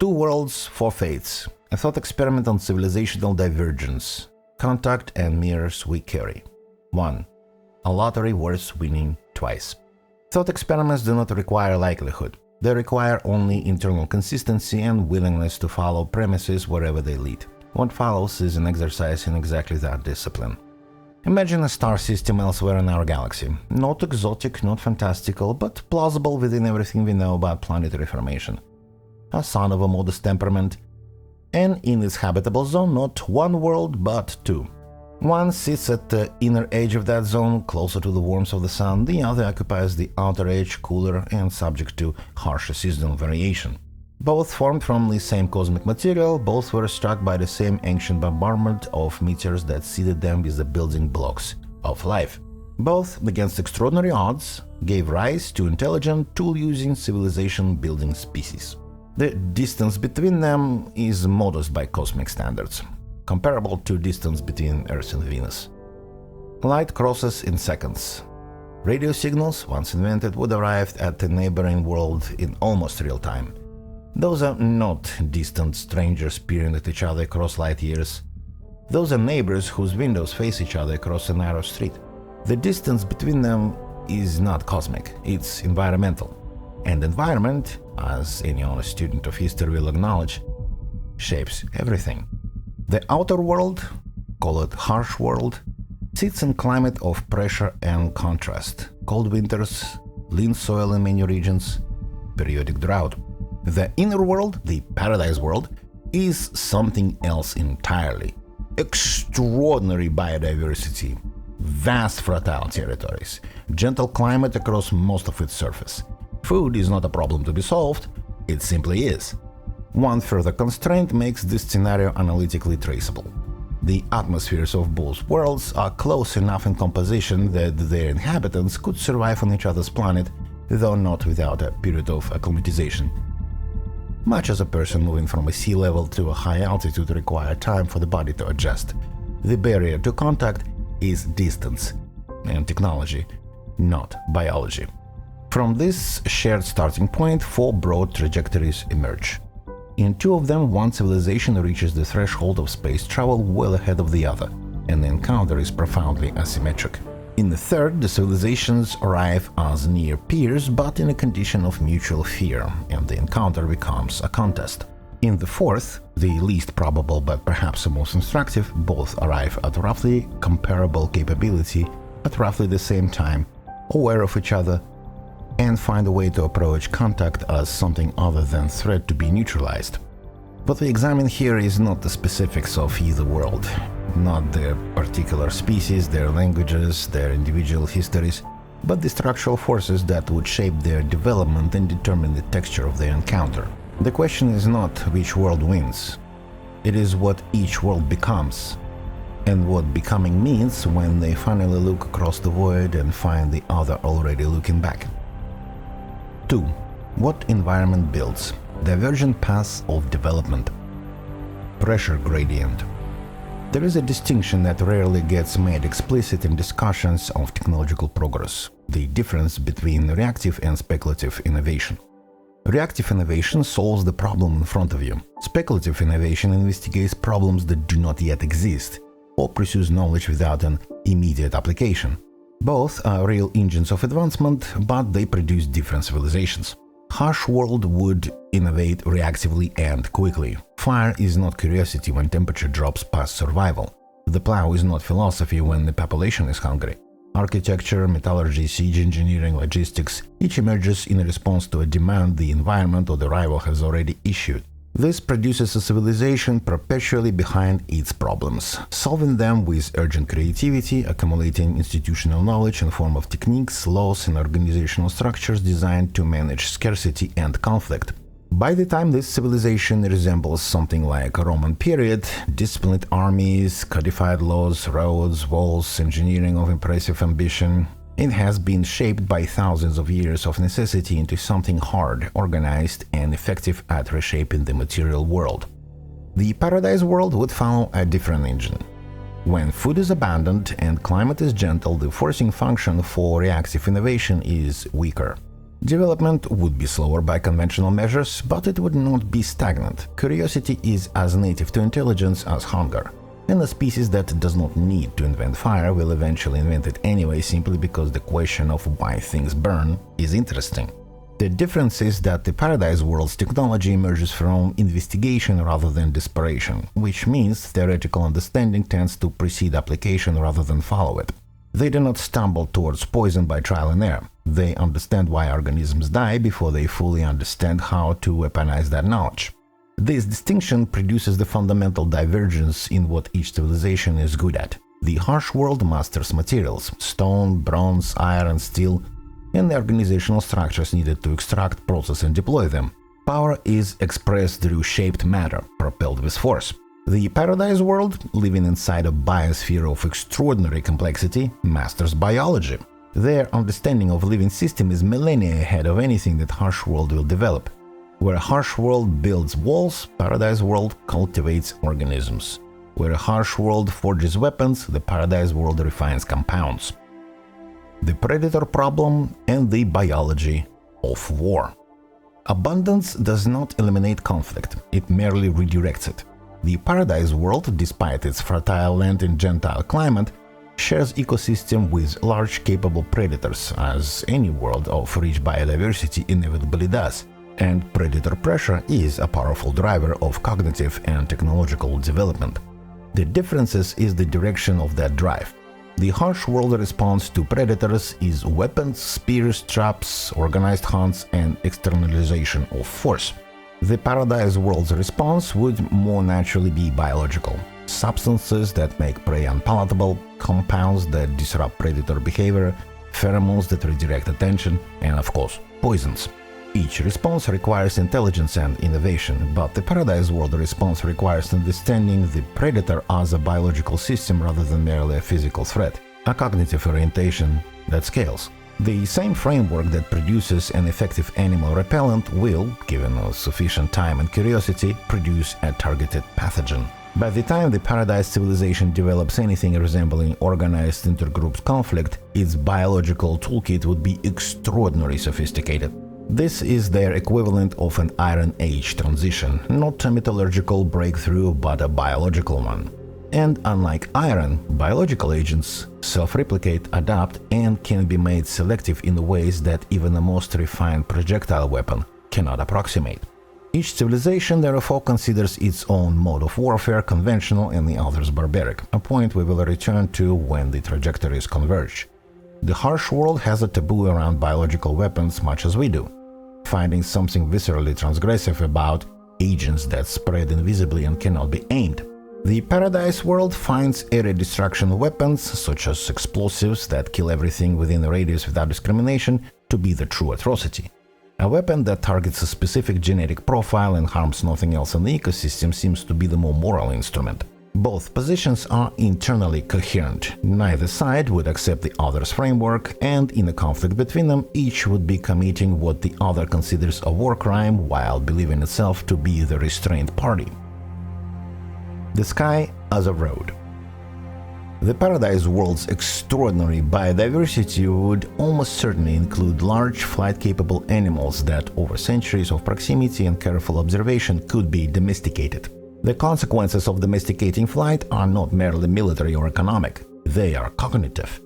Two Worlds, Four Fates. A thought experiment on civilizational divergence. Contact and mirrors we carry. 1. A lottery worth winning twice. Thought experiments do not require likelihood. They require only internal consistency and willingness to follow premises wherever they lead. What follows is an exercise in exactly that discipline. Imagine a star system elsewhere in our galaxy. Not exotic, not fantastical, but plausible within everything we know about planetary formation. A sun of a modest temperament, and in its habitable zone not one world but two. One sits at the inner edge of that zone, closer to the warmth of the sun, the other occupies the outer edge, cooler and subject to harsher seasonal variation. Both formed from the same cosmic material, both were struck by the same ancient bombardment of meteors that seeded them with the building blocks of life. Both, against extraordinary odds, gave rise to intelligent, tool-using, civilization-building species. The distance between them is modest by cosmic standards, comparable to distance between Earth and Venus. Light crosses in seconds. Radio signals, once invented, would arrive at the neighboring world in almost real time. Those are not distant strangers peering at each other across light years. Those are neighbors whose windows face each other across a narrow street. The distance between them is not cosmic, it's environmental. And environment, as any honest student of history will acknowledge, shapes everything. The outer world, call it harsh world, sits in a climate of pressure and contrast. Cold winters, lean soil in many regions, periodic drought. The inner world, the paradise world, is something else entirely. Extraordinary biodiversity, vast fertile territories, gentle climate across most of its surface. Food is not a problem to be solved, it simply is. One further constraint makes this scenario analytically traceable. The atmospheres of both worlds are close enough in composition that their inhabitants could survive on each other's planet, though not without a period of acclimatization. Much as a person moving from a sea level to a high altitude requires time for the body to adjust. The barrier to contact is distance and technology, not biology. From this shared starting point, four broad trajectories emerge. In two of them, one civilization reaches the threshold of space travel well ahead of the other, and the encounter is profoundly asymmetric. In the third, the civilizations arrive as near peers, but in a condition of mutual fear, and the encounter becomes a contest. In the fourth, the least probable but perhaps the most instructive, both arrive at roughly comparable capability at roughly the same time, aware of each other, and find a way to approach contact as something other than threat to be neutralized. What we examine here is not the specifics of either world, not their particular species, their languages, their individual histories, but the structural forces that would shape their development and determine the texture of their encounter. The question is not which world wins, it is what each world becomes, and what becoming means when they finally look across the void and find the other already looking back. 2. What environment builds? Divergent paths of development. Pressure gradient. There is a distinction that rarely gets made explicit in discussions of technological progress: the difference between reactive and speculative innovation. Reactive innovation solves the problem in front of you. Speculative innovation investigates problems that do not yet exist, or pursues knowledge without an immediate application. Both are real engines of advancement, but they produce different civilizations. Harsh world would innovate reactively and quickly. Fire is not curiosity when temperature drops past survival. The plow is not philosophy when the population is hungry. Architecture, metallurgy, siege engineering, logistics, each emerges in response to a demand the environment or the rival has already issued. This produces a civilization perpetually behind its problems, solving them with urgent creativity, accumulating institutional knowledge in form of techniques, laws, and organizational structures designed to manage scarcity and conflict. By the time this civilization resembles something like a Roman period, disciplined armies, codified laws, roads, walls, engineering of impressive ambition, it has been shaped by thousands of years of necessity into something hard, organized, and effective at reshaping the material world. The paradise world would follow a different engine. When food is abundant and climate is gentle, the forcing function for reactive innovation is weaker. Development would be slower by conventional measures, but it would not be stagnant. Curiosity is as native to intelligence as hunger, and a species that does not need to invent fire will eventually invent it anyway, simply because the question of why things burn is interesting. The difference is that the Paradise World's technology emerges from investigation rather than desperation, which means theoretical understanding tends to precede application rather than follow it. They do not stumble towards poison by trial and error. They understand why organisms die before they fully understand how to weaponize that knowledge. This distinction produces the fundamental divergence in what each civilization is good at. The harsh world masters materials – stone, bronze, iron, steel – and the organizational structures needed to extract, process, and deploy them. Power is expressed through shaped matter, propelled with force. The Paradise World, living inside a biosphere of extraordinary complexity, masters biology. Their understanding of living system is millennia ahead of anything that harsh world will develop. Where harsh world builds walls, Paradise World cultivates organisms. Where harsh world forges weapons, the Paradise World refines compounds. The Predator Problem and the Biology of War. Abundance does not eliminate conflict, it merely redirects it. The Paradise World, despite its fertile land and gentile climate, shares ecosystem with large capable predators, as any world of rich biodiversity inevitably does, and predator pressure is a powerful driver of cognitive and technological development. The difference is the direction of that drive. The harsh world response to predators is weapons, spears, traps, organized hunts, and externalization of force. The Paradise World's response would more naturally be biological. Substances that make prey unpalatable, compounds that disrupt predator behavior, pheromones that redirect attention, and of course, poisons. Each response requires intelligence and innovation, but the Paradise World response requires understanding the predator as a biological system rather than merely a physical threat, a cognitive orientation that scales. The same framework that produces an effective animal repellent will, given sufficient time and curiosity, produce a targeted pathogen. By the time the Paradise civilization develops anything resembling organized intergroup conflict, its biological toolkit would be extraordinarily sophisticated. This is their equivalent of an Iron Age transition, not a metallurgical breakthrough but a biological one. And unlike iron, biological agents self-replicate, adapt, and can be made selective in ways that even the most refined projectile weapon cannot approximate. Each civilization therefore considers its own mode of warfare conventional and the other's barbaric, a point we will return to when the trajectories converge. The harsh world has a taboo around biological weapons much as we do, finding something viscerally transgressive about agents that spread invisibly and cannot be aimed. The Paradise World finds area destruction weapons, such as explosives that kill everything within a radius without discrimination, to be the true atrocity. A weapon that targets a specific genetic profile and harms nothing else in the ecosystem seems to be the more moral instrument. Both positions are internally coherent. Neither side would accept the other's framework, and in a conflict between them, each would be committing what the other considers a war crime while believing itself to be the restrained party. The sky as a road. The Paradise World's extraordinary biodiversity would almost certainly include large flight-capable animals that, over centuries of proximity and careful observation, could be domesticated. The consequences of domesticating flight are not merely military or economic, they are cognitive.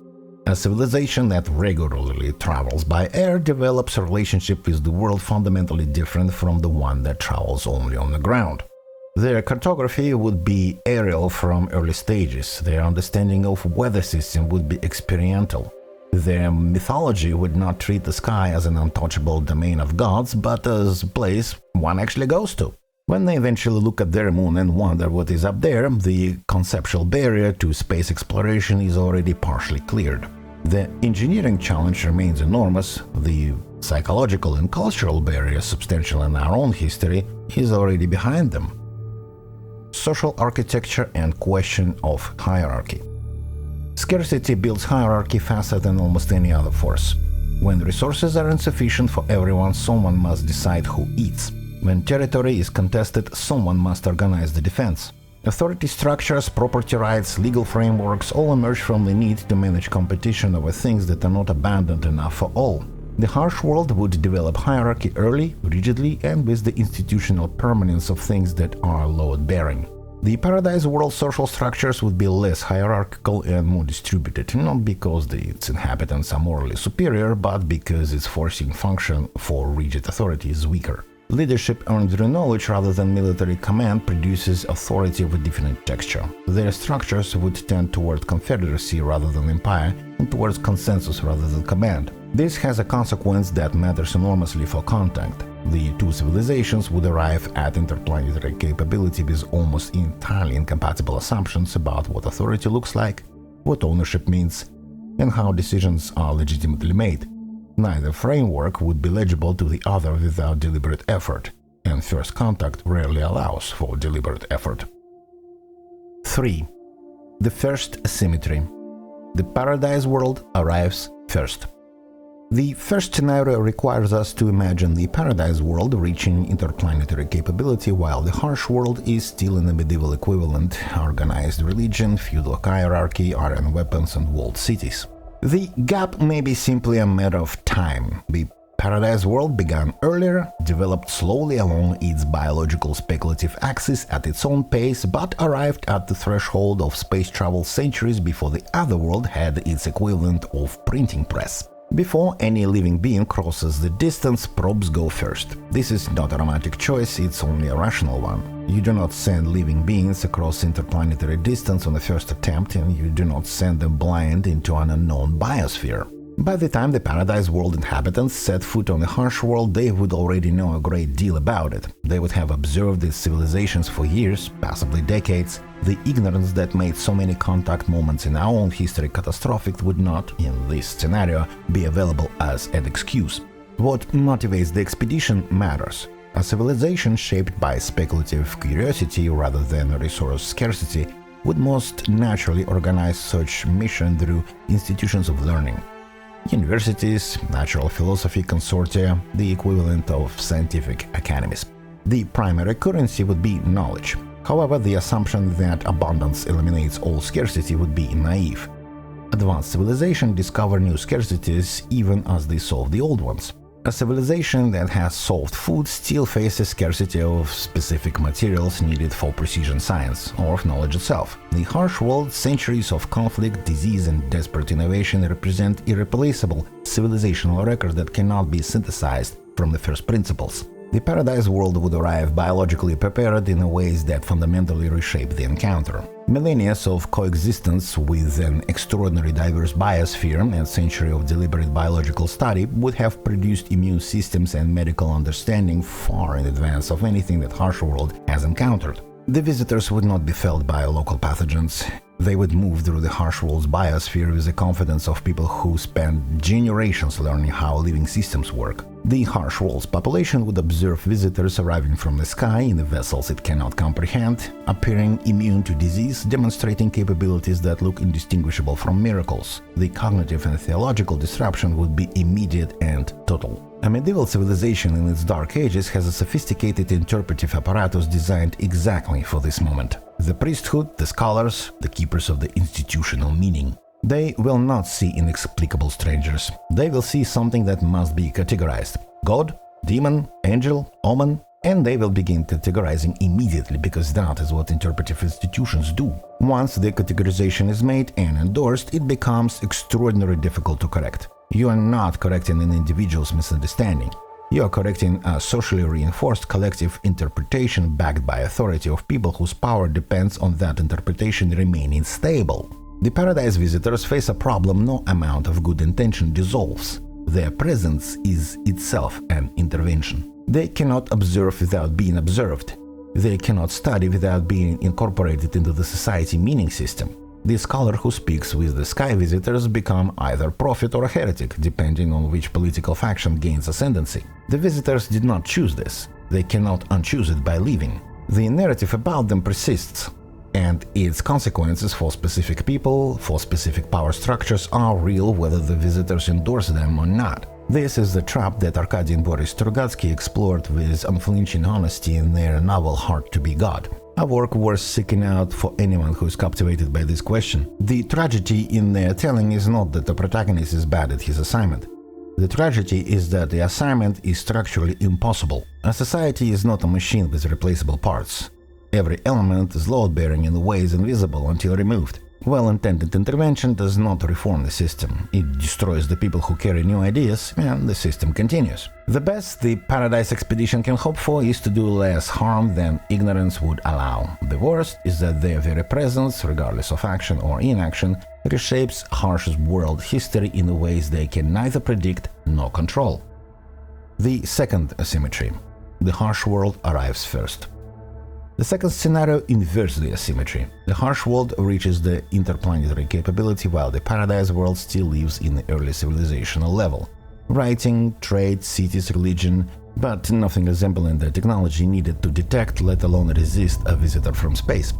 A civilization that regularly travels by air develops a relationship with the world fundamentally different from the one that travels only on the ground. Their cartography would be aerial from early stages, their understanding of weather system would be experiential. Their mythology would not treat the sky as an untouchable domain of gods, but as a place one actually goes to. When they eventually look at their moon and wonder what is up there, the conceptual barrier to space exploration is already partially cleared. The engineering challenge remains enormous, the psychological and cultural barrier, substantial in our own history, is already behind them. Social architecture and question of hierarchy. Scarcity builds hierarchy faster than almost any other force. When resources are insufficient for everyone, someone must decide who eats. When territory is contested, someone must organize the defense. Authority structures, property rights, legal frameworks all emerge from the need to manage competition over things that are not abundant enough for all. The harsh world would develop hierarchy early, rigidly, and with the institutional permanence of things that are load-bearing. The paradise world social structures would be less hierarchical and more distributed, not because its inhabitants are morally superior, but because its forcing function for rigid authority is weaker. Leadership earned through knowledge rather than military command produces authority of a different texture. Their structures would tend toward confederacy rather than empire, and towards consensus rather than command. This has a consequence that matters enormously for contact. The two civilizations would arrive at interplanetary capability with almost entirely incompatible assumptions about what authority looks like, what ownership means, and how decisions are legitimately made. Neither framework would be legible to the other without deliberate effort, and first contact rarely allows for deliberate effort. 3. The first asymmetry. The paradise world arrives first. The first scenario requires us to imagine the paradise world reaching interplanetary capability while the harsh world is still in the medieval equivalent, organized religion, feudal hierarchy, iron weapons and walled cities. The gap may be simply a matter of time. The paradise world began earlier, developed slowly along its biological speculative axis at its own pace, but arrived at the threshold of space travel centuries before the other world had its equivalent of printing press. Before any living being crosses the distance, probes go first. This is not a romantic choice, it's only a rational one. You do not send living beings across interplanetary distance on the first attempt, and you do not send them blind into an unknown biosphere. By the time the paradise world inhabitants set foot on the harsh world, they would already know a great deal about it. They would have observed its civilizations for years, possibly decades. The ignorance that made so many contact moments in our own history catastrophic would not, in this scenario, be available as an excuse. What motivates the expedition matters. A civilization shaped by speculative curiosity rather than resource scarcity would most naturally organize such mission through institutions of learning. Universities, natural philosophy consortia, the equivalent of scientific academies. The primary currency would be knowledge. However, the assumption that abundance eliminates all scarcity would be naive. Advanced civilizations discover new scarcities even as they solve the old ones. A civilization that has solved food still faces scarcity of specific materials needed for precision science, or of knowledge itself. The harsh world, centuries of conflict, disease and desperate innovation represent irreplaceable civilizational records that cannot be synthesized from the first principles. The paradise world would arrive biologically prepared in ways that fundamentally reshape the encounter. Millennia of coexistence with an extraordinary diverse biosphere and century of deliberate biological study would have produced immune systems and medical understanding far in advance of anything that harsh world has encountered. The visitors would not be felt by local pathogens. They would move through the harsh world's biosphere with the confidence of people who spend generations learning how living systems work. The harsh world's population would observe visitors arriving from the sky in the vessels it cannot comprehend, appearing immune to disease, demonstrating capabilities that look indistinguishable from miracles. The cognitive and theological disruption would be immediate and total. A medieval civilization in its dark ages has a sophisticated interpretive apparatus designed exactly for this moment. The priesthood, the scholars, the keepers of the institutional meaning. They will not see inexplicable strangers. They will see something that must be categorized. God, demon, angel, omen, and they will begin categorizing immediately because that is what interpretive institutions do. Once the categorization is made and endorsed, it becomes extraordinarily difficult to correct. You are not correcting an individual's misunderstanding. You are correcting a socially reinforced collective interpretation backed by authority of people whose power depends on that interpretation remaining stable. The paradise visitors face a problem no amount of good intention dissolves. Their presence is itself an intervention. They cannot observe without being observed. They cannot study without being incorporated into the society meaning system. The scholar who speaks with the sky visitors become either prophet or a heretic, depending on which political faction gains ascendancy. The visitors did not choose this. They cannot unchoose it by leaving. The narrative about them persists, and its consequences for specific people, for specific power structures are real whether the visitors endorse them or not. This is the trap that Arkady and Boris Strugatsky explored with unflinching honesty in their novel Hard to be God. A work worth seeking out for anyone who is captivated by this question. The tragedy in their telling is not that the protagonist is bad at his assignment. The tragedy is that the assignment is structurally impossible. A society is not a machine with replaceable parts. Every element is load-bearing in ways invisible until removed. Well-intended intervention does not reform the system. It destroys the people who carry new ideas, and the system continues. The best the Paradise Expedition can hope for is to do less harm than ignorance would allow. The worst is that their very presence, regardless of action or inaction, reshapes harsh world history in ways they can neither predict nor control. The second asymmetry. The harsh world arrives first. The second scenario inverts the asymmetry. The harsh world reaches the interplanetary capability while the paradise world still lives in the early civilizational level. Writing, trade, cities, religion, but nothing resembling the technology needed to detect, let alone resist, a visitor from space.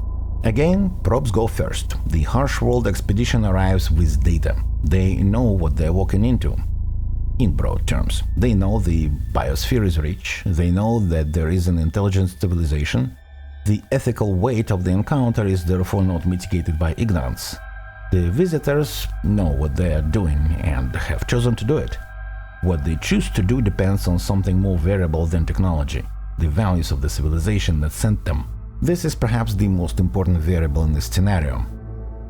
Again, probes go first. The harsh world expedition arrives with data. They know what they're walking into. In broad terms, they know the biosphere is rich, they know that there is an intelligent civilization. The ethical weight of the encounter is therefore not mitigated by ignorance. The visitors know what they are doing and have chosen to do it. What they choose to do depends on something more variable than technology, the values of the civilization that sent them. This is perhaps the most important variable in this scenario.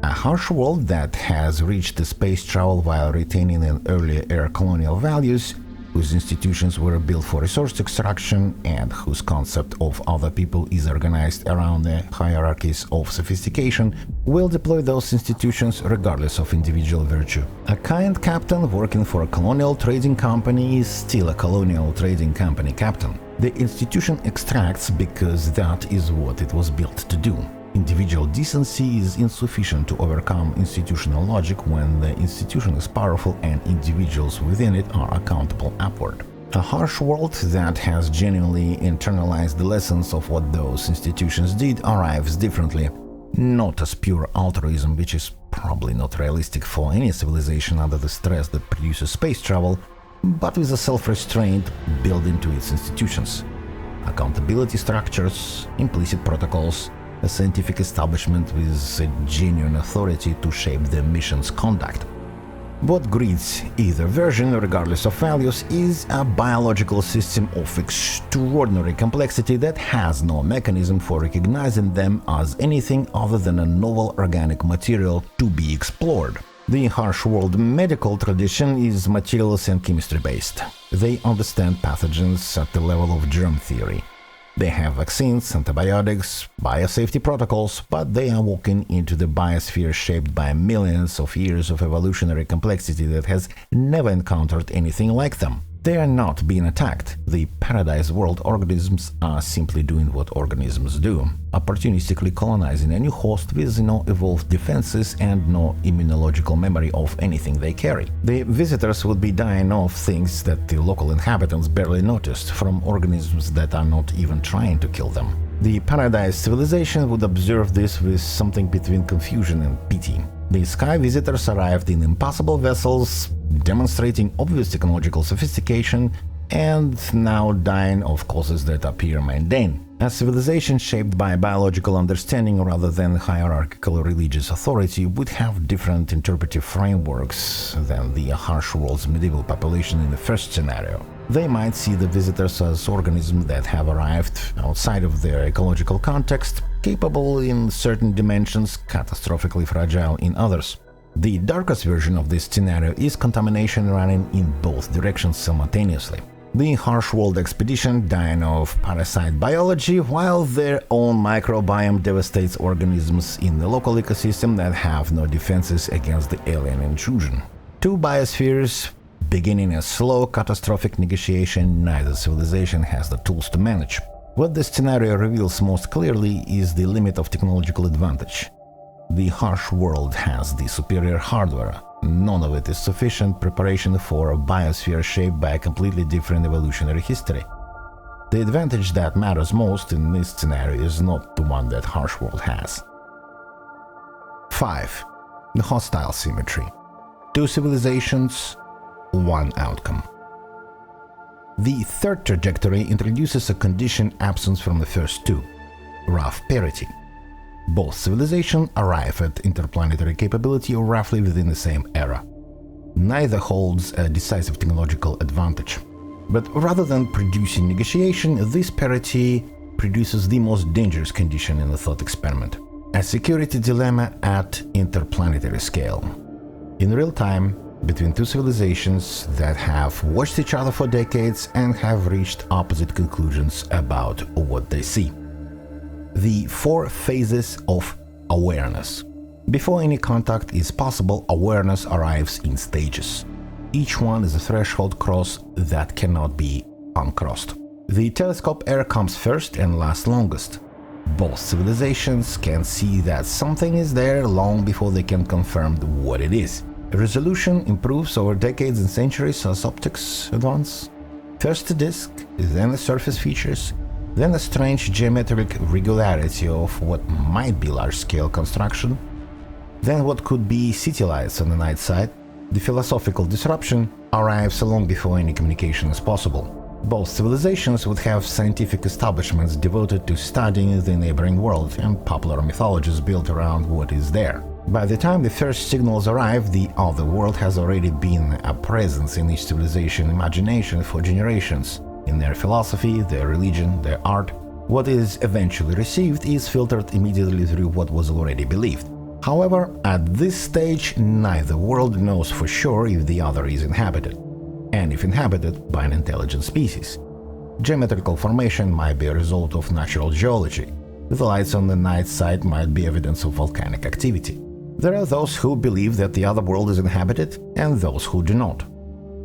A harsh world that has reached the space travel while retaining an earlier era colonial values, whose institutions were built for resource extraction and whose concept of other people is organized around the hierarchies of sophistication, will deploy those institutions regardless of individual virtue. A kind captain working for a colonial trading company is still a colonial trading company captain. The institution extracts because that is what it was built to do. Individual decency is insufficient to overcome institutional logic when the institution is powerful and individuals within it are accountable upward. A harsh world that has genuinely internalized the lessons of what those institutions did arrives differently, not as pure altruism, which is probably not realistic for any civilization under the stress that produces space travel, but with a self-restraint built into its institutions. Accountability structures, implicit protocols, a scientific establishment with a genuine authority to shape the mission's conduct. What greets either version, regardless of values, is a biological system of extraordinary complexity that has no mechanism for recognizing them as anything other than a novel organic material to be explored. The harsh world medical tradition is materials and chemistry based. They understand pathogens at the level of germ theory. They have vaccines, antibiotics, biosafety protocols, but they are walking into the biosphere shaped by millions of years of evolutionary complexity that has never encountered anything like them. They are not being attacked. The paradise world organisms are simply doing what organisms do, opportunistically colonizing a new host with no evolved defenses and no immunological memory of anything they carry. The visitors would be dying of things that the local inhabitants barely noticed, from organisms that are not even trying to kill them. The paradise civilization would observe this with something between confusion and pity. The sky visitors arrived in impossible vessels, demonstrating obvious technological sophistication, and now dying of causes that appear mundane. A civilization shaped by biological understanding rather than hierarchical religious authority would have different interpretive frameworks than the harsh world's medieval population in the first scenario. They might see the visitors as organisms that have arrived outside of their ecological context, capable in certain dimensions, catastrophically fragile in others. The darkest version of this scenario is contamination running in both directions simultaneously. The harsh world expedition dying of parasite biology, while their own microbiome devastates organisms in the local ecosystem that have no defenses against the alien intrusion. Two biospheres beginning a slow, catastrophic negotiation neither civilization has the tools to manage. What this scenario reveals most clearly is the limit of technological advantage. The harsh world has the superior hardware. None of it is sufficient preparation for a biosphere shaped by a completely different evolutionary history. The advantage that matters most in this scenario is not the one that harsh world has. 5. The hostile symmetry. Two civilizations, one outcome. The third trajectory introduces a condition absent from the first two, rough parity. Both civilizations arrive at interplanetary capability roughly within the same era. neither holds a decisive technological advantage. But rather than producing negotiation, this parity produces the most dangerous condition in the thought experiment: a security dilemma at interplanetary scale. In real time, between two civilizations that have watched each other for decades and have reached opposite conclusions about what they see. The 4 phases of awareness. Before any contact is possible, awareness arrives in stages. Each one is a threshold cross that cannot be uncrossed. The telescope era comes first and lasts longest. Both civilizations can see that something is there long before they can confirm what it is. Resolution improves over decades and centuries as optics advance. First the disk, then the surface features, then a strange geometric regularity of what might be large-scale construction, then what could be city lights on the night side. The philosophical disruption arrives long before any communication is possible. Both civilizations would have scientific establishments devoted to studying the neighboring world and popular mythologies built around what is there. By the time the first signals arrive, the other world has already been a presence in each civilization imagination for generations. In their philosophy, their religion, their art, what is eventually received is filtered immediately through what was already believed. However, at this stage, neither world knows for sure if the other is inhabited, and if inhabited by an intelligent species. Geometrical formation might be a result of natural geology. The lights on the night side might be evidence of volcanic activity. There are those who believe that the other world is inhabited, and those who do not.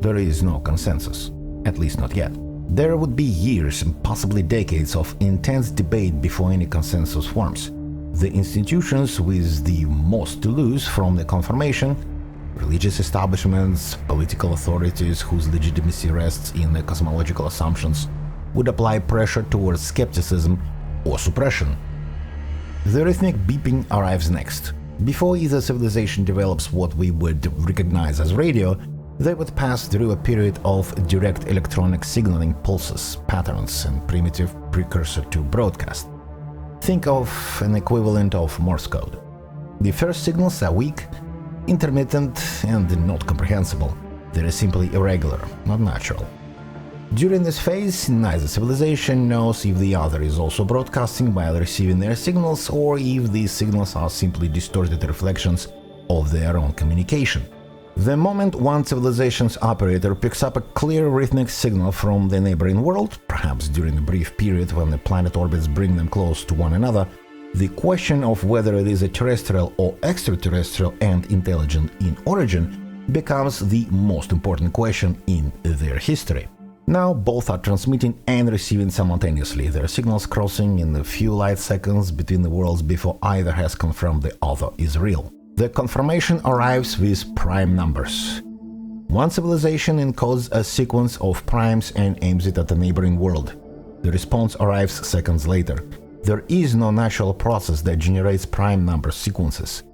There is no consensus, at least not yet. There would be years and possibly decades of intense debate before any consensus forms. The institutions with the most to lose from the confirmation, religious establishments, political authorities whose legitimacy rests in the cosmological assumptions, would apply pressure towards skepticism or suppression. The rhythmic beeping arrives next. Before either civilization develops what we would recognize as radio, they would pass through a period of direct electronic signaling pulses, patterns, and primitive precursor to broadcast. Think of an equivalent of Morse code. The first signals are weak, intermittent, and not comprehensible. They are simply irregular, not natural. During this phase, neither civilization knows if the other is also broadcasting while receiving their signals, or if these signals are simply distorted reflections of their own communication. The moment one civilization's operator picks up a clear rhythmic signal from the neighboring world, perhaps during a brief period when the planet orbits bring them close to one another, the question of whether it is a terrestrial or extraterrestrial and intelligent in origin becomes the most important question in their history. Now both are transmitting and receiving simultaneously, their signals crossing in a few light seconds between the worlds before either has confirmed the other is real. The confirmation arrives with prime numbers. One civilization encodes a sequence of primes and aims it at the neighboring world. The response arrives seconds later. There is no natural process that generates prime number sequences.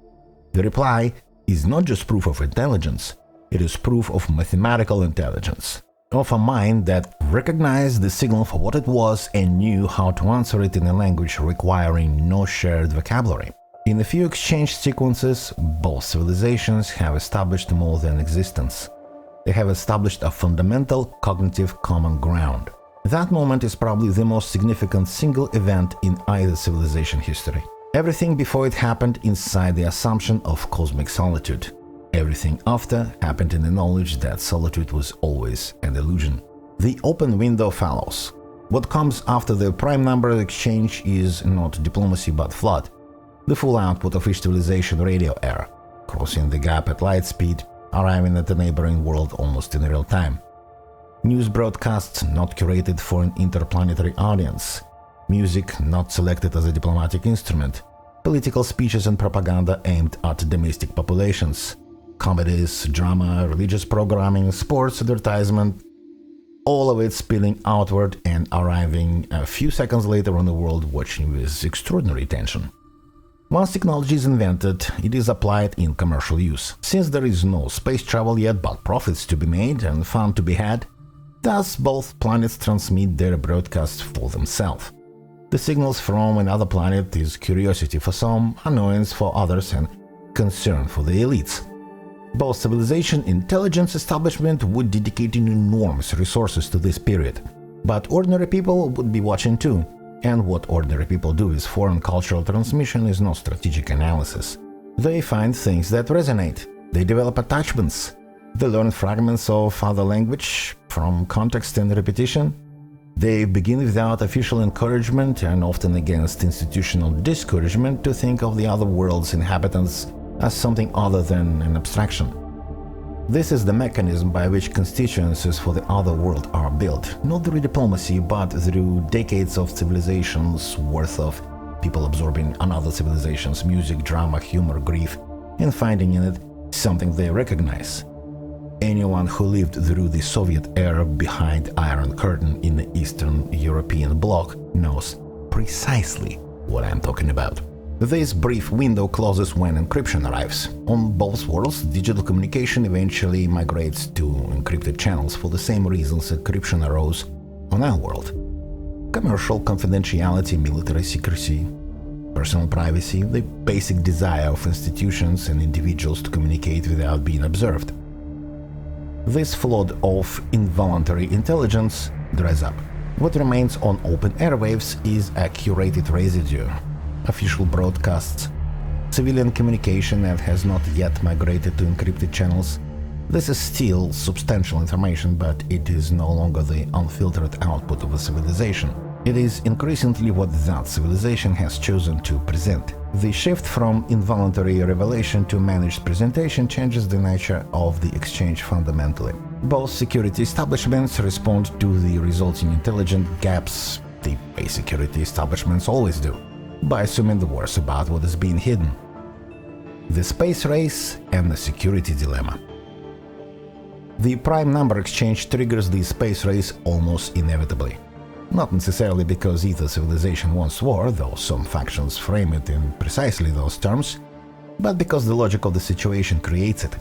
The reply is not just proof of intelligence, it is proof of mathematical intelligence, of a mind that recognized the signal for what it was and knew how to answer it in a language requiring no shared vocabulary. In a few exchanged sequences, both civilizations have established more than existence. They have established a fundamental cognitive common ground. That moment is probably the most significant single event in either civilization history. Everything before it happened inside the assumption of cosmic solitude. Everything after happened in the knowledge that solitude was always an illusion. The open window follows. What comes after the prime number exchange is not diplomacy but flood. The full output of each civilization radio era, crossing the gap at light speed, arriving at the neighboring world almost in real time. News broadcasts not curated for an interplanetary audience. Music not selected as a diplomatic instrument. Political speeches and propaganda aimed at domestic populations. Comedies, drama, religious programming, sports advertisement, all of it spilling outward and arriving a few seconds later on the world watching with extraordinary attention. Once technology is invented, it is applied in commercial use. Since there is no space travel yet but profits to be made and fun to be had, thus both planets transmit their broadcasts for themselves. The signals from another planet is curiosity for some, annoyance for others, and concern for the elites. Both civilization and intelligence establishment would dedicate enormous resources to this period. But ordinary people would be watching too. And what ordinary people do with foreign cultural transmission is not strategic analysis. They find things that resonate. They develop attachments. They learn fragments of other language from context and repetition. They begin without official encouragement and often against institutional discouragement to think of the other world's inhabitants as something other than an abstraction. This is the mechanism by which constituencies for the other world are built, not through diplomacy, but through decades of civilizations worth of people absorbing another civilization's music, drama, humor, grief, and finding in it something they recognize. Anyone who lived through the Soviet era behind Iron Curtain in the Eastern European bloc knows precisely what I'm talking about. This brief window closes when encryption arrives. On both worlds, digital communication eventually migrates to encrypted channels for the same reasons encryption arose on our world. Commercial confidentiality, military secrecy, personal privacy, the basic desire of institutions and individuals to communicate without being observed. This flood of involuntary intelligence dries up. What remains on open airwaves is a curated residue. Official broadcasts, civilian communication that has not yet migrated to encrypted channels. This is still substantial information, but it is no longer the unfiltered output of a civilization. It is increasingly what that civilization has chosen to present. The shift from involuntary revelation to managed presentation changes the nature of the exchange fundamentally. Both security establishments respond to the resulting intelligent gaps, the way security establishments always do, by assuming the worst about what is being hidden. The space race and the security dilemma. The prime number exchange triggers the space race almost inevitably. Not necessarily because either civilization wants war, though some factions frame it in precisely those terms, but because the logic of the situation creates it.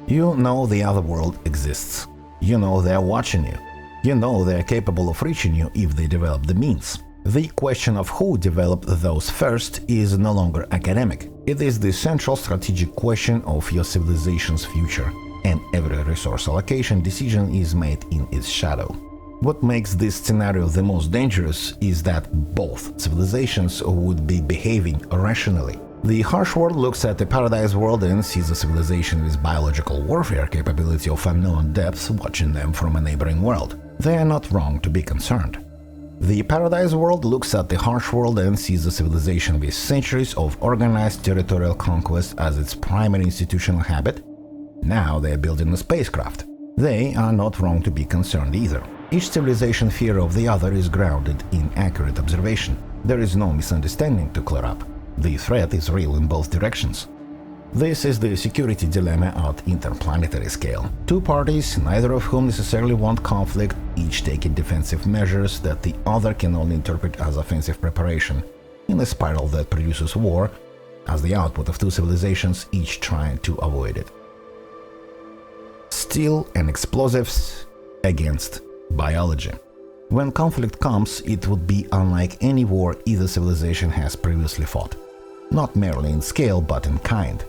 You know the other world exists. You know they are watching you. You know they are capable of reaching you if they develop the means. The question of who developed those first is no longer academic. It is the central strategic question of your civilization's future, and every resource allocation decision is made in its shadow. What makes this scenario the most dangerous is that both civilizations would be behaving rationally. The harsh world looks at the paradise world and sees a civilization with biological warfare capability of unknown depths watching them from a neighboring world. They are not wrong to be concerned. The paradise world looks at the harsh world and sees a civilization with centuries of organized territorial conquest as its primary institutional habit. Now they are building a spacecraft. They are not wrong to be concerned either. Each civilization fear of the other is grounded in accurate observation. There is no misunderstanding to clear up. The threat is real in both directions. This is the security dilemma at interplanetary scale. Two parties, neither of whom necessarily want conflict, each taking defensive measures that the other can only interpret as offensive preparation, in a spiral that produces war, as the output of two civilizations each trying to avoid it. Steel and explosives against biology. When conflict comes, it would be unlike any war either civilization has previously fought. Not merely in scale, but in kind.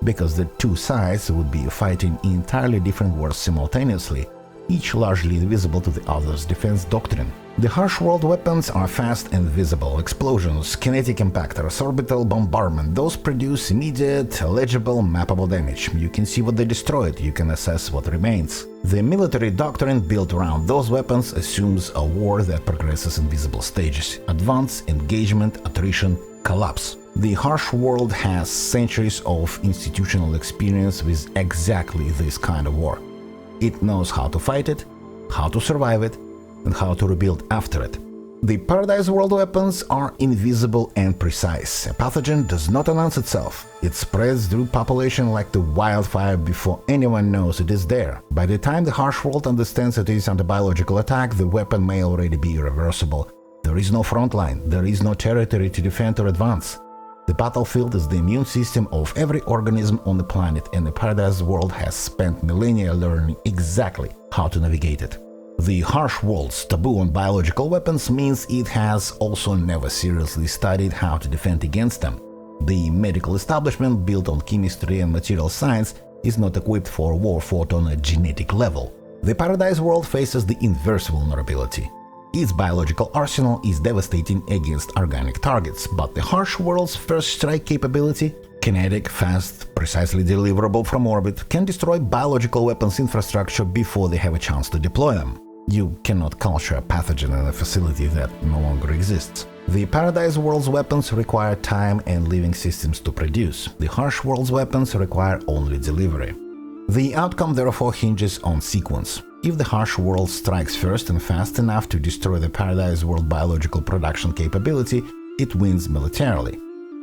Because the two sides would be fighting entirely different wars simultaneously, each largely invisible to the other's defense doctrine. The harsh world weapons are fast and visible. Explosions, kinetic impactors, orbital bombardment, those produce immediate, legible, mappable damage. You can see what they destroyed, you can assess what remains. The military doctrine built around those weapons assumes a war that progresses in visible stages: advance, engagement, attrition, collapse. The harsh world has centuries of institutional experience with exactly this kind of war. It knows how to fight it, how to survive it, and how to rebuild after it. The paradise world weapons are invisible and precise. A pathogen does not announce itself. It spreads through population like the wildfire before anyone knows it is there. By the time the harsh world understands it is under biological attack, the weapon may already be irreversible. There is no front line, there is no territory to defend or advance. The battlefield is the immune system of every organism on the planet, and the paradise world has spent millennia learning exactly how to navigate it. The harsh world's taboo on biological weapons means it has also never seriously studied how to defend against them. The medical establishment, built on chemistry and material science, is not equipped for war fought on a genetic level. The Paradise World faces the inverse vulnerability. Its biological arsenal is devastating against organic targets, but the harsh world's first strike capability, kinetic, fast, precisely deliverable from orbit, can destroy biological weapons infrastructure before they have a chance to deploy them. You cannot culture a pathogen in a facility that no longer exists. The Paradise World's weapons require time and living systems to produce. The harsh world's weapons require only delivery. The outcome therefore hinges on sequence. If the harsh world strikes first and fast enough to destroy the Paradise World biological production capability, it wins militarily.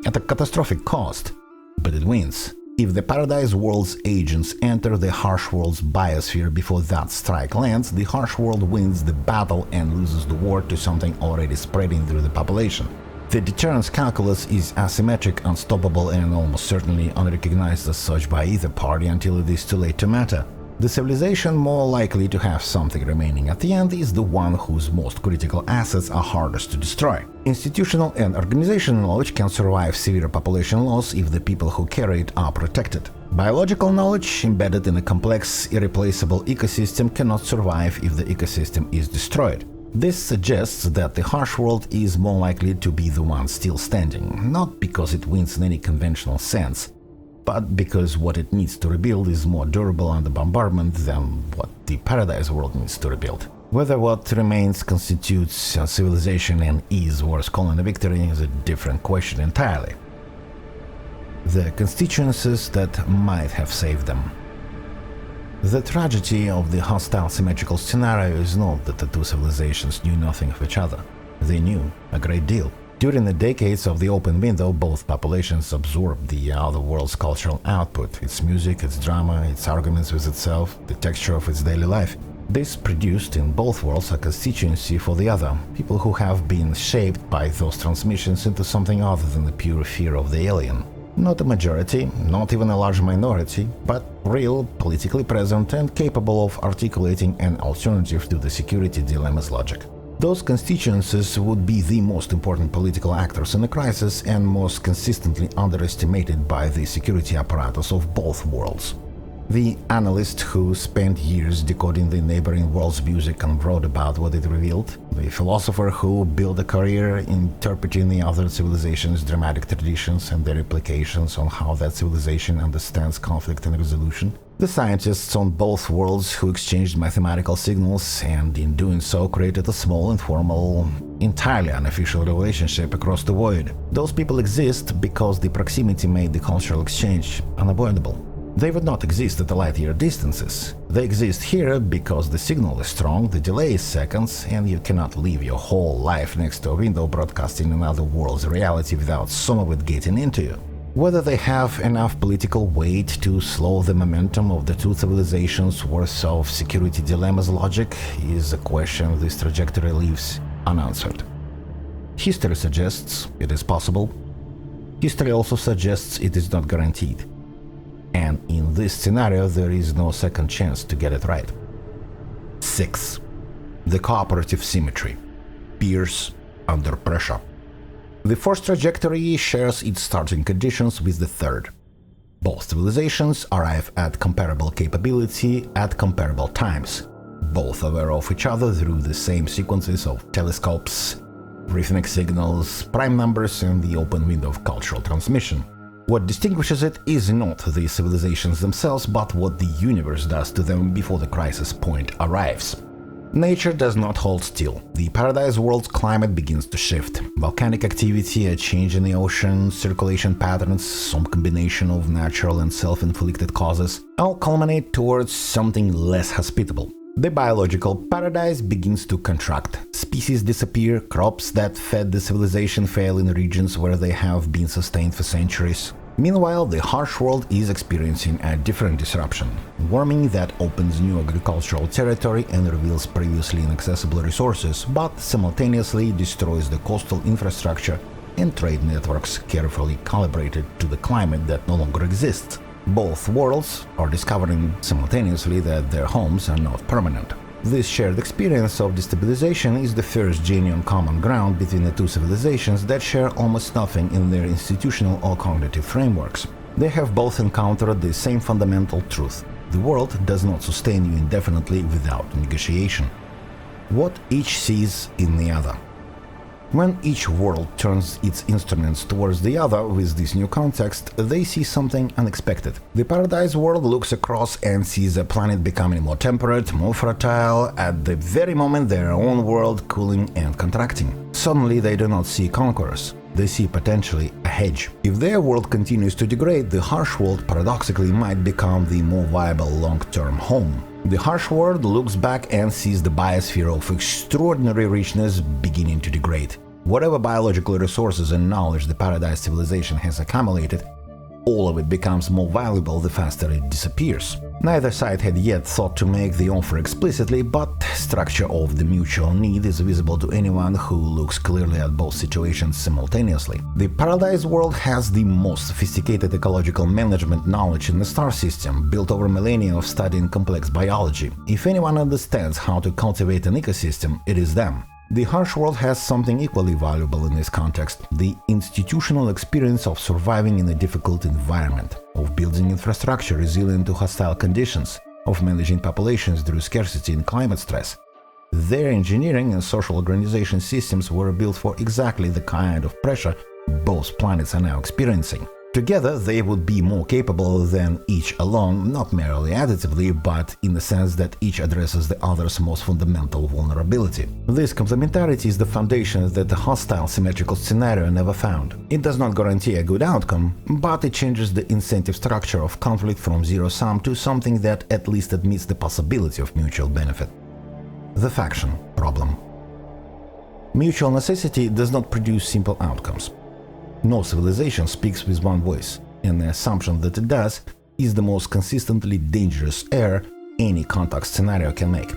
At a catastrophic cost, but it wins. If the Paradise World's agents enter the harsh world's biosphere before that strike lands, the harsh world wins the battle and loses the war to something already spreading through the population. The deterrence calculus is asymmetric, unstoppable, and almost certainly unrecognized as such by either party until it is too late to matter. The civilization more likely to have something remaining at the end is the one whose most critical assets are hardest to destroy. Institutional and organizational knowledge can survive severe population loss if the people who carry it are protected. Biological knowledge, embedded in a complex, irreplaceable ecosystem, cannot survive if the ecosystem is destroyed. This suggests that the harsh world is more likely to be the one still standing, not because it wins in any conventional sense, but because what it needs to rebuild is more durable under bombardment than what the Paradise World needs to rebuild. Whether what remains constitutes a civilization and is worth calling a victory is a different question entirely. The constituencies that might have saved them. The tragedy of the hostile symmetrical scenario is not that the two civilizations knew nothing of each other. They knew a great deal. During the decades of the open window, both populations absorbed the other world's cultural output, its music, its drama, its arguments with itself, the texture of its daily life. This produced in both worlds a constituency for the other, people who have been shaped by those transmissions into something other than the pure fear of the alien. Not a majority, not even a large minority, but real, politically present and capable of articulating an alternative to the security dilemma's logic. Those constituencies would be the most important political actors in the crisis and most consistently underestimated by the security apparatus of both worlds. The analyst who spent years decoding the neighboring world's music and wrote about what it revealed, the philosopher who built a career interpreting the other civilization's dramatic traditions and their implications on how that civilization understands conflict and resolution, the scientists on both worlds who exchanged mathematical signals and in doing so created a small, informal, entirely unofficial relationship across the void. Those people exist because the proximity made the cultural exchange unavoidable. They would not exist at light-year distances. They exist here because the signal is strong, the delay is seconds, and you cannot live your whole life next to a window broadcasting another world's reality without some of it getting into you. Whether they have enough political weight to slow the momentum of the two civilizations' worth of security dilemma's logic is a question this trajectory leaves unanswered. History suggests it is possible. History also suggests it is not guaranteed. And in this scenario, there is no second chance to get it right. 6. The Cooperative Symmetry. Peers under pressure. The fourth trajectory shares its starting conditions with the third. Both civilizations arrive at comparable capability at comparable times, both aware of each other through the same sequences of telescopes, rhythmic signals, prime numbers, and the open window of cultural transmission. What distinguishes it is not the civilizations themselves, but what the universe does to them before the crisis point arrives. Nature does not hold still. The Paradise World's climate begins to shift. Volcanic activity, a change in the ocean, circulation patterns, some combination of natural and self-inflicted causes, all culminate towards something less hospitable. The biological paradise begins to contract. Species disappear, crops that fed the civilization fail in regions where they have been sustained for centuries. Meanwhile, the harsh world is experiencing a different disruption. Warming that opens new agricultural territory and reveals previously inaccessible resources, but simultaneously destroys the coastal infrastructure and trade networks carefully calibrated to the climate that no longer exists. Both worlds are discovering simultaneously that their homes are not permanent. This shared experience of destabilization is the first genuine common ground between the two civilizations that share almost nothing in their institutional or cognitive frameworks. They have both encountered the same fundamental truth: the world does not sustain you indefinitely without negotiation. What each sees in the other. When each world turns its instruments towards the other with this new context, they see something unexpected. The Paradise world looks across and sees a planet becoming more temperate, more fertile, at the very moment their own world cooling and contracting. Suddenly they do not see conquerors. They see potentially a hedge. If their world continues to degrade, the harsh world paradoxically might become the more viable long-term home. The harsh world looks back and sees the biosphere of extraordinary richness beginning to degrade. Whatever biological resources and knowledge the Paradise civilization has accumulated, all of it becomes more valuable the faster it disappears. Neither side had yet thought to make the offer explicitly, but structure of the mutual need is visible to anyone who looks clearly at both situations simultaneously. The Paradise world has the most sophisticated ecological management knowledge in the star system, built over millennia of studying complex biology. If anyone understands how to cultivate an ecosystem, it is them. The harsh world has something equally valuable in this context: the institutional experience of surviving in a difficult environment, of building infrastructure resilient to hostile conditions, of managing populations through scarcity and climate stress. Their engineering and social organization systems were built for exactly the kind of pressure both planets are now experiencing. Together, they would be more capable than each alone, not merely additively, but in the sense that each addresses the other's most fundamental vulnerability. This complementarity is the foundation that the hostile symmetrical scenario never found. It does not guarantee a good outcome, but it changes the incentive structure of conflict from zero-sum to something that at least admits the possibility of mutual benefit. The faction problem. Mutual necessity does not produce simple outcomes. No civilization speaks with one voice, and the assumption that it does is the most consistently dangerous error any context scenario can make.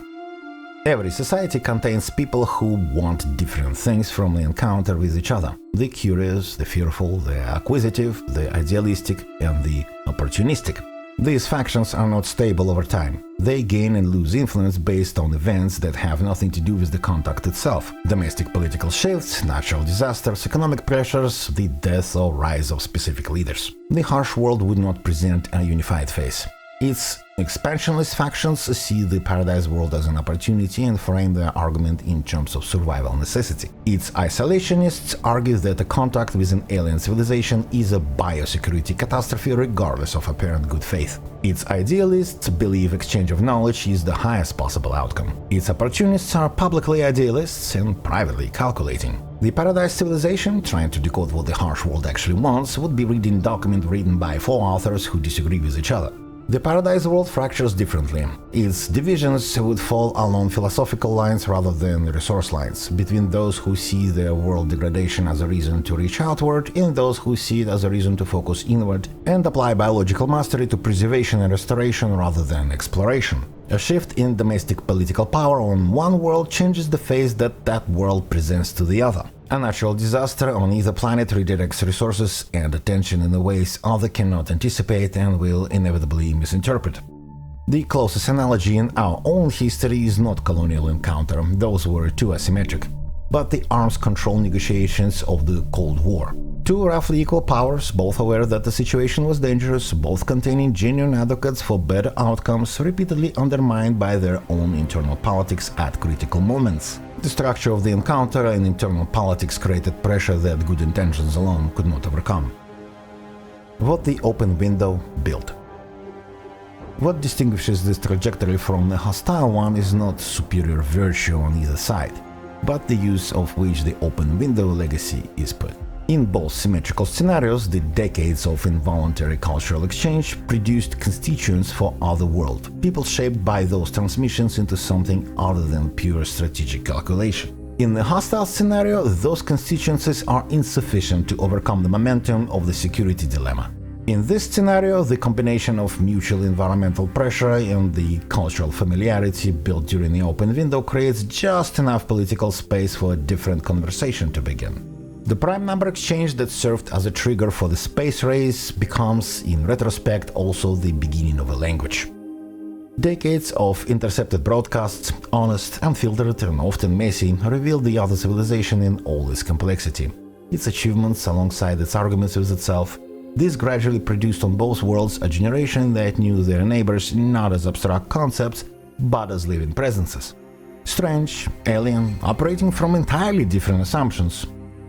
Every society contains people who want different things from the encounter with each other: the curious, the fearful, the acquisitive, the idealistic, and the opportunistic. These factions are not stable over time. They gain and lose influence based on events that have nothing to do with the contact itself: domestic political shifts, natural disasters, economic pressures, the death or rise of specific leaders. The harsh world would not present a unified face. Its expansionist factions see the Paradise world as an opportunity and frame their argument in terms of survival necessity. Its isolationists argue that a contact with an alien civilization is a biosecurity catastrophe regardless of apparent good faith. Its idealists believe exchange of knowledge is the highest possible outcome. Its opportunists are publicly idealists and privately calculating. The Paradise civilization, trying to decode what the harsh world actually wants, would be reading a document written by 4 authors who disagree with each other. The Paradise world fractures differently. Its divisions would fall along philosophical lines rather than resource lines, between those who see their world degradation as a reason to reach outward and those who see it as a reason to focus inward and apply biological mastery to preservation and restoration rather than exploration. A shift in domestic political power on one world changes the face that world presents to the other. A natural disaster on either planet redirects resources and attention in ways other cannot anticipate and will inevitably misinterpret. The closest analogy in our own history is not colonial encounter, those were too asymmetric, but the arms control negotiations of the Cold War. 2 roughly equal powers, both aware that the situation was dangerous, both containing genuine advocates for better outcomes, repeatedly undermined by their own internal politics at critical moments. The structure of the encounter and internal politics created pressure that good intentions alone could not overcome. What the open window built. What distinguishes this trajectory from the hostile one is not superior virtue on either side, but the use of which the open window legacy is put. In both symmetrical scenarios, the decades of involuntary cultural exchange produced constituents for other world, people shaped by those transmissions into something other than pure strategic calculation. In the hostile scenario, those constituencies are insufficient to overcome the momentum of the security dilemma. In this scenario, the combination of mutual environmental pressure and the cultural familiarity built during the open window creates just enough political space for a different conversation to begin. The prime number exchange that served as a trigger for the space race becomes, in retrospect, also the beginning of a language. Decades of intercepted broadcasts, honest, unfiltered, and often messy, revealed the other civilization in all its complexity, its achievements alongside its arguments with itself, This gradually produced on both worlds a generation that knew their neighbors not as abstract concepts, but as living presences. Strange, alien, operating from entirely different assumptions,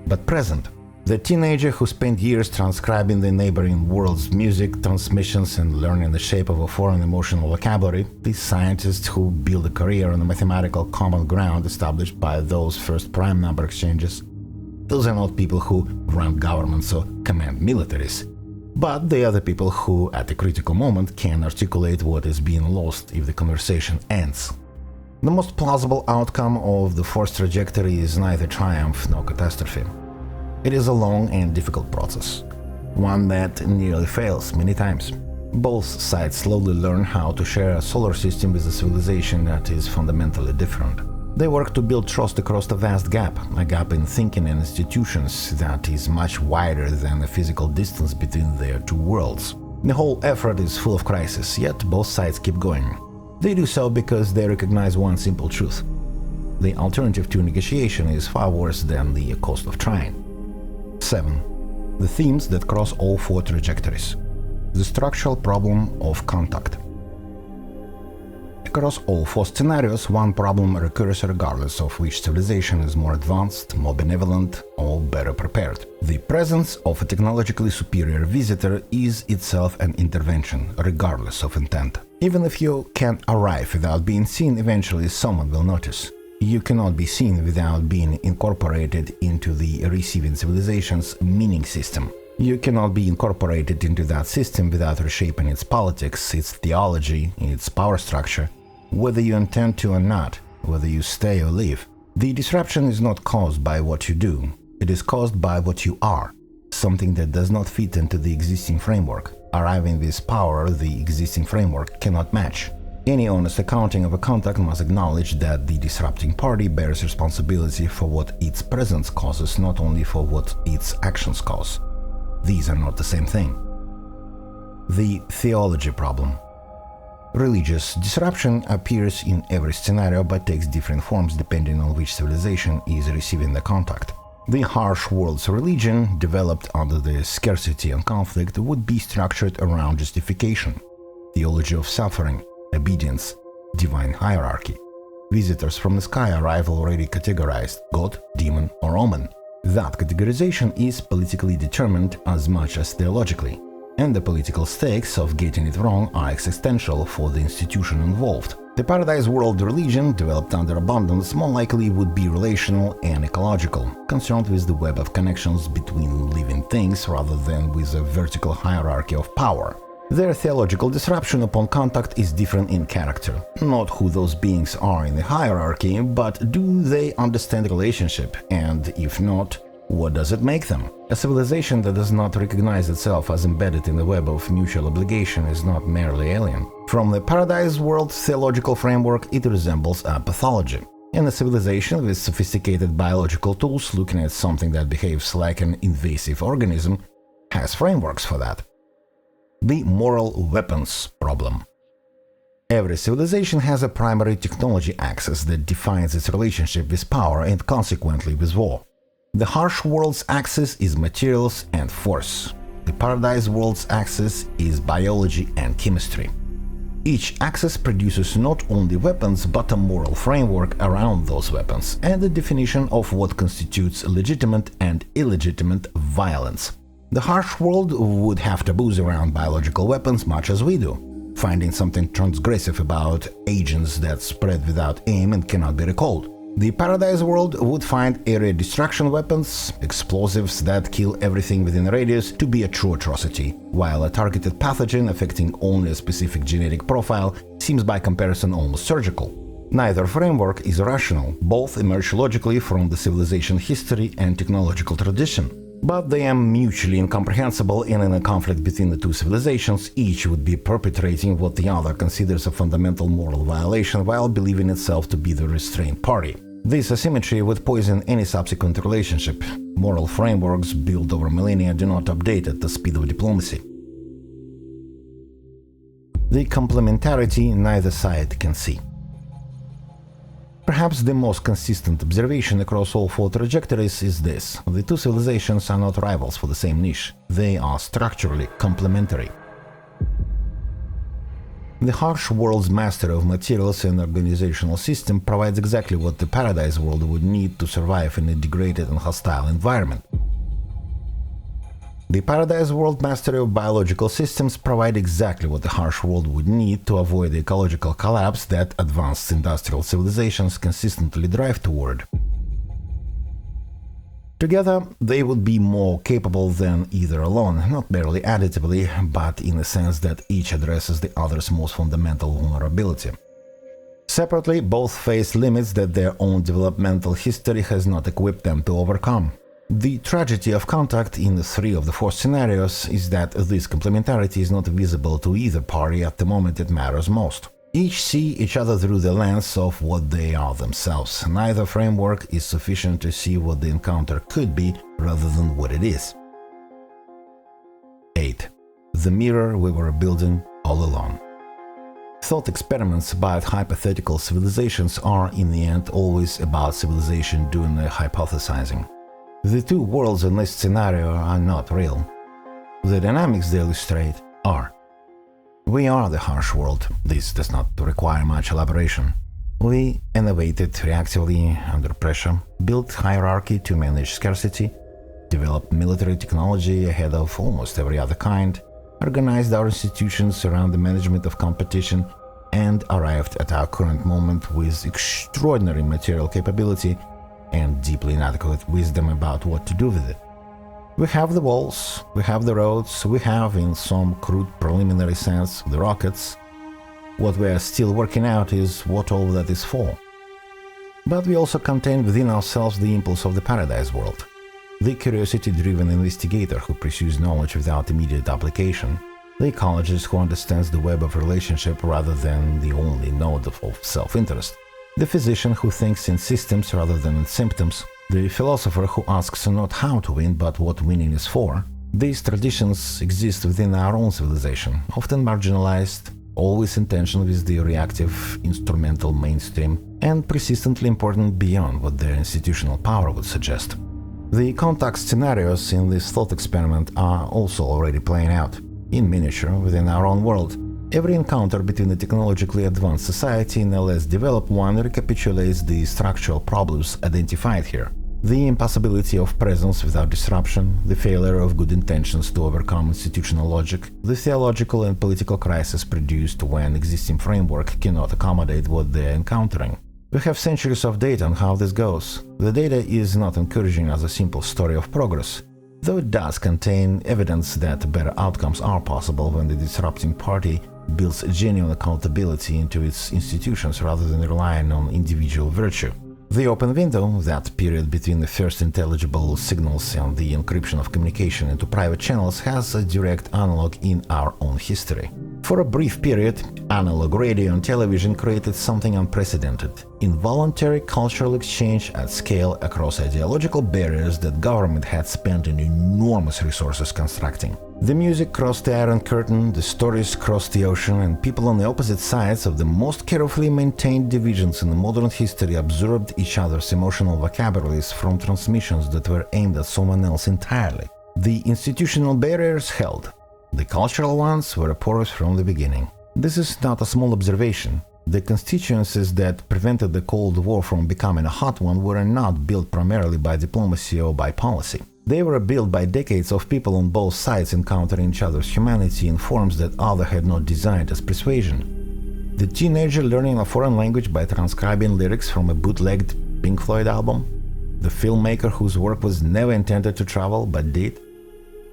but present. The teenager who spent years transcribing the neighboring world's music transmissions and learning the shape of a foreign emotional vocabulary, the scientist who built a career on the mathematical common ground established by those first prime number exchanges. Those are not people who run governments or command militaries, but they are the people who, at a critical moment, can articulate what is being lost if the conversation ends. The most plausible outcome of the forced trajectory is neither triumph nor catastrophe. It is a long and difficult process, one that nearly fails many times. Both sides slowly learn how to share a solar system with a civilization that is fundamentally different. They work to build trust across a vast gap, a gap in thinking and institutions that is much wider than the physical distance between their two worlds. The whole effort is full of crisis, yet both sides keep going. They do so because they recognize one simple truth. The alternative to negotiation is far worse than the cost of trying. 7. The themes that cross all four trajectories. The structural problem of contact. Across all four scenarios, one problem recurs regardless of which civilization is more advanced, more benevolent, or better prepared. The presence of a technologically superior visitor is itself an intervention, regardless of intent. Even if you can arrive without being seen, eventually someone will notice. You cannot be seen without being incorporated into the receiving civilization's meaning system. You cannot be incorporated into that system without reshaping its politics, its theology, its power structure, whether you intend to or not, whether you stay or leave. The disruption is not caused by what you do, it is caused by what you are, something that does not fit into the existing framework. Arriving with power the existing framework cannot match. Any honest accounting of a contact must acknowledge that the disrupting party bears responsibility for what its presence causes, not only for what its actions cause. These are not the same thing. The Theology Problem. Religious disruption appears in every scenario but takes different forms depending on which civilization is receiving the contact. The harsh world's religion, developed under the scarcity and conflict, would be structured around justification, theology of suffering, obedience, divine hierarchy. Visitors from the sky arrive already categorized: God, demon, or omen. That categorization is politically determined as much as theologically, and the political stakes of getting it wrong are existential for the institution involved. The Paradise World religion, developed under abundance, more likely would be relational and ecological, concerned with the web of connections between living things rather than with a vertical hierarchy of power. Their theological disruption upon contact is different in character. Not who those beings are in the hierarchy, but do they understand the relationship, and if not, what does it make them? A civilization that does not recognize itself as embedded in the web of mutual obligation is not merely alien. From the Paradise World theological framework, it resembles a pathology. And a civilization with sophisticated biological tools looking at something that behaves like an invasive organism has frameworks for that. The Moral Weapons Problem. Every civilization has a primary technology axis that defines its relationship with power and consequently with war. The harsh world's axis is materials and force. The Paradise World's axis is biology and chemistry. Each axis produces not only weapons but a moral framework around those weapons and a definition of what constitutes legitimate and illegitimate violence. The harsh world would have taboos around biological weapons much as we do, finding something transgressive about agents that spread without aim and cannot be recalled. The Paradise World would find area destruction weapons, explosives that kill everything within a radius, to be a true atrocity, while a targeted pathogen affecting only a specific genetic profile seems by comparison almost surgical. Neither framework is rational, both emerge logically from the civilization history and technological tradition. But they are mutually incomprehensible, and in a conflict between the two civilizations, each would be perpetrating what the other considers a fundamental moral violation while believing itself to be the restrained party. This asymmetry would poison any subsequent relationship. Moral frameworks built over millennia do not update at the speed of diplomacy. The complementarity neither side can see. Perhaps the most consistent observation across all four trajectories is this: the two civilizations are not rivals for the same niche, they are structurally complementary. The harsh world's master of materials and organizational system provides exactly what the paradise world would need to survive in a degraded and hostile environment. The paradise world mastery of biological systems provide exactly what the harsh world would need to avoid the ecological collapse that advanced industrial civilizations consistently drive toward. Together, they would be more capable than either alone, not merely additively, but in a sense that each addresses the other's most fundamental vulnerability. Separately, both face limits that their own developmental history has not equipped them to overcome. The tragedy of contact in the three of the four scenarios is that this complementarity is not visible to either party at the moment it matters most. Each see each other through the lens of what they are themselves. Neither framework is sufficient to see what the encounter could be rather than what it is. 8. The mirror we were building all along. Thought experiments about hypothetical civilizations are, in the end, always about civilization doing the hypothesizing. The two worlds in this scenario are not real. The dynamics they illustrate are. We are the harsh world. This does not require much elaboration. We innovated reactively under pressure, built hierarchy to manage scarcity, developed military technology ahead of almost every other kind, organized our institutions around the management of competition, and arrived at our current moment with extraordinary material capability and deeply inadequate wisdom about what to do with it. We have the walls, we have the roads, we have, in some crude preliminary sense, the rockets. What we are still working out is what all that is for. But we also contain within ourselves the impulse of the paradise world, the curiosity-driven investigator who pursues knowledge without immediate application, the ecologist who understands the web of relationship rather than the only node of self-interest, the physician who thinks in systems rather than in symptoms, the philosopher who asks not how to win but what winning is for. These traditions exist within our own civilization, often marginalized, always in tension with the reactive, instrumental mainstream, and persistently important beyond what their institutional power would suggest. The contact scenarios in this thought experiment are also already playing out, in miniature, within our own world. Every encounter between a technologically advanced society and a less developed one recapitulates the structural problems identified here. The impossibility of presence without disruption, the failure of good intentions to overcome institutional logic, the theological and political crisis produced when existing framework cannot accommodate what they are encountering. We have centuries of data on how this goes. The data is not encouraging as a simple story of progress, though it does contain evidence that better outcomes are possible when the disrupting party builds genuine accountability into its institutions rather than relying on individual virtue. The open window, that period between the first intelligible signals and the encryption of communication into private channels, has a direct analog in our own history. For a brief period, analog radio and television created something unprecedented: involuntary cultural exchange at scale across ideological barriers that government had spent enormous resources constructing. The music crossed the Iron Curtain, the stories crossed the ocean, and people on the opposite sides of the most carefully maintained divisions in the modern history absorbed each other's emotional vocabularies from transmissions that were aimed at someone else entirely. The institutional barriers held. The cultural ones were porous from the beginning. This is not a small observation. The constituencies that prevented the Cold War from becoming a hot one were not built primarily by diplomacy or by policy. They were built by decades of people on both sides encountering each other's humanity in forms that others had not designed as persuasion. The teenager learning a foreign language by transcribing lyrics from a bootlegged Pink Floyd album, the filmmaker whose work was never intended to travel but did,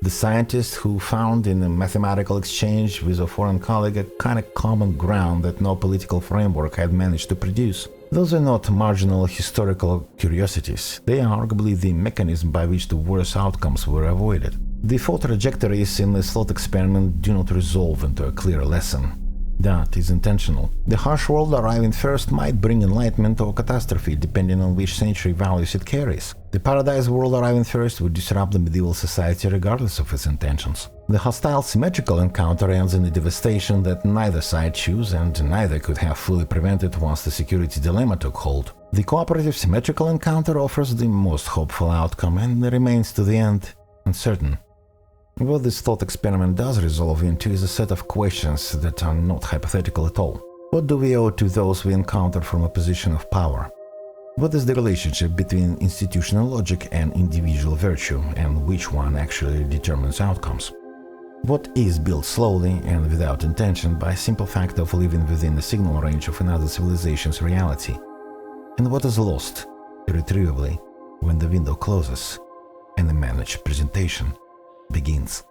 the scientist who found in a mathematical exchange with a foreign colleague a kind of common ground that no political framework had managed to produce. Those are not marginal historical curiosities. They are arguably the mechanism by which the worst outcomes were avoided. The four trajectories in this thought experiment do not resolve into a clear lesson. That is intentional. The harsh world arriving first might bring enlightenment or catastrophe, depending on which century values it carries. The paradise world arriving first would disrupt the medieval society regardless of its intentions. The hostile symmetrical encounter ends in a devastation that neither side chose and neither could have fully prevented once the security dilemma took hold. The cooperative symmetrical encounter offers the most hopeful outcome and remains to the end uncertain. What this thought experiment does resolve into is a set of questions that are not hypothetical at all. What do we owe to those we encounter from a position of power? What is the relationship between institutional logic and individual virtue, and which one actually determines outcomes? What is built slowly and without intention by a simple fact of living within the signal range of another civilization's reality? And what is lost irretrievably when the window closes and the managed presentation begins?